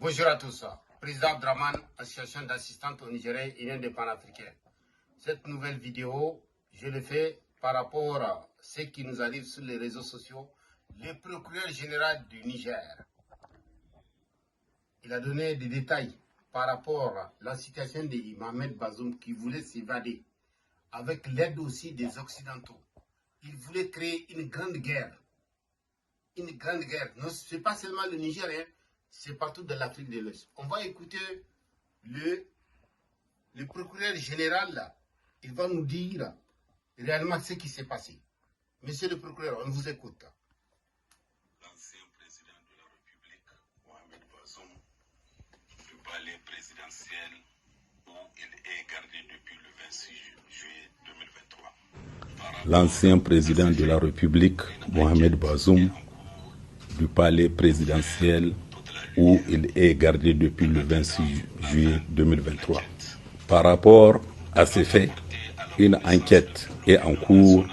Bonjour à tous. Président Abdraman, association d'assistantes au Nigeria, Union des panafricains. Cette nouvelle vidéo, je le fais par rapport à ce qui nous arrive sur les réseaux sociaux. Le procureur général du Niger, il a donné des détails par rapport à la situation de Mohamed Bazoum qui voulait s'évader avec l'aide aussi des Occidentaux. Il voulait créer une grande guerre. Une grande guerre. Ce n'est pas seulement le Niger, hein, c'est partout dans l'Afrique de l'Ouest. On va écouter le procureur général, là. Il va nous dire réellement ce qui s'est passé. Monsieur le procureur, on vous écoute. L'ancien président de la République, Mohamed Bazoum, du palais présidentiel où il est gardé depuis le 26 juillet 2023. L'ancien président de la République, Mohamed Bazoum, du palais présidentiel où il est gardé depuis le 26 juillet 2023. Par rapport à ces faits, une enquête est en cours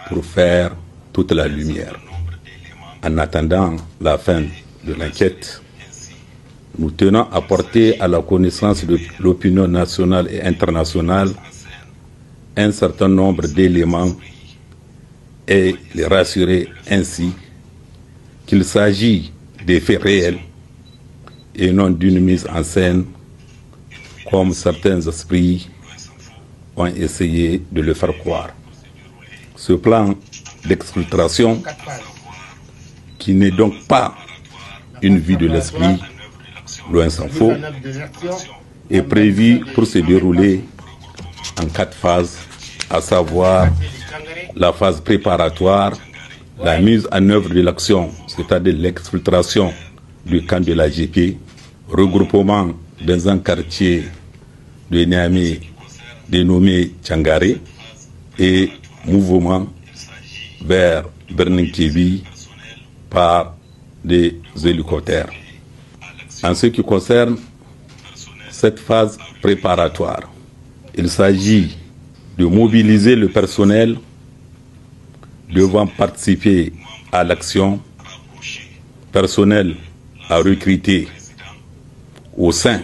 pour faire toute la lumière. En attendant la fin de l'enquête, nous tenons à porter à la connaissance de l'opinion nationale et internationale un certain nombre d'éléments et les rassurer ainsi qu'il s'agit des faits réels et non d'une mise en scène comme certains esprits ont essayé de le faire croire. Ce plan d'exfiltration, qui n'est donc pas une vue de l'esprit, loin s'en faut, est prévu pour se dérouler en 4 phases, à savoir la phase préparatoire, la mise en œuvre de l'action, c'est-à-dire l'exfiltration du camp de la GP, regroupement dans un quartier de Niamey dénommé Tchangare et mouvement vers Berninkebi par des hélicoptères. En ce qui concerne cette phase préparatoire, il s'agit de mobiliser le personnel devant participer à l'action, personnel à recruter au sein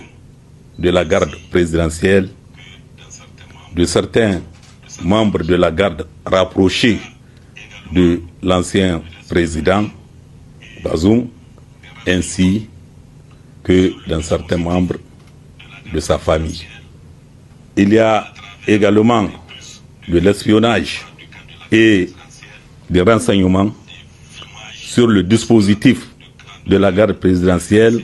de la garde présidentielle, de certains membres de la garde rapprochés de l'ancien président Bazoum, ainsi que dans certains membres de sa famille. Il y a également de l'espionnage et des renseignements sur le dispositif de la garde présidentielle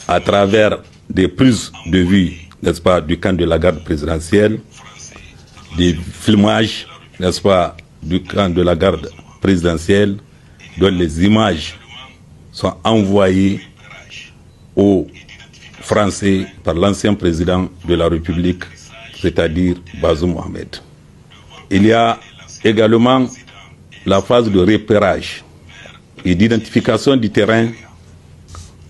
à travers des prises de vue, n'est-ce pas, du camp de la garde présidentielle, des filmages, n'est-ce pas, du camp de la garde présidentielle, dont les images sont envoyées aux Français par l'ancien président de la République, c'est-à-dire Bazoum Mohamed. Il y a également la phase de repérage et d'identification du terrain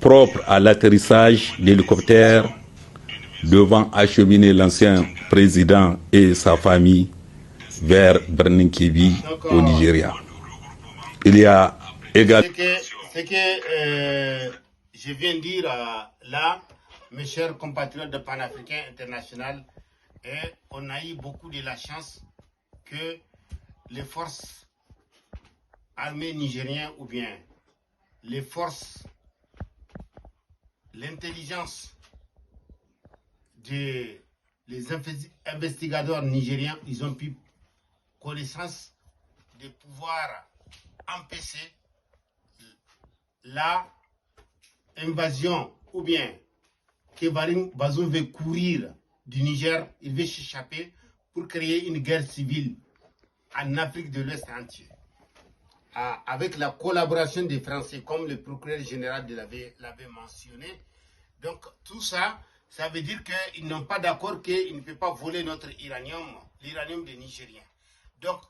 propre à l'atterrissage d'hélicoptères devant acheminer l'ancien président et sa famille vers Berninkebi au Nigeria. Il y a également... Ce que je viens de dire là, mes chers compatriotes de Panafricains International, on a eu beaucoup de la chance que les forces armées nigériennes ou bien les forces, l'intelligence des investigateurs nigériens, ils ont pu connaissance de pouvoir empêcher la invasion ou bien que Bazoum veut courir du Niger, il veut s'échapper pour créer une guerre civile en Afrique de l'Ouest entière. Avec la collaboration des Français, comme le procureur général l'avait mentionné. Donc tout ça, ça veut dire qu'ils n'ont pas d'accord qu'ils ne peuvent pas voler notre uranium, l'uranium des Nigériens. Donc,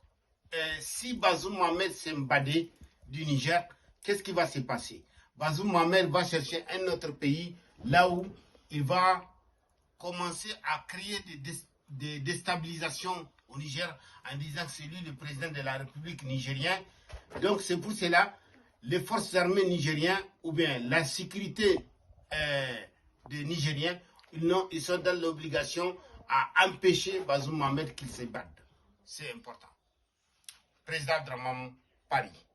si Bazoum Mohamed s'est badé du Niger, qu'est-ce qui va se passer? Bazoum Mohamed va chercher un autre pays, là où il va commencer à créer des déstabilisations au Niger en disant que c'est lui le président de la République nigérienne. Donc c'est pour cela les forces armées nigériennes ou bien la sécurité des Nigériens, ils sont dans l'obligation à empêcher Bazoum Mohamed qu'il se batte. C'est important. Président Dramam, Paris.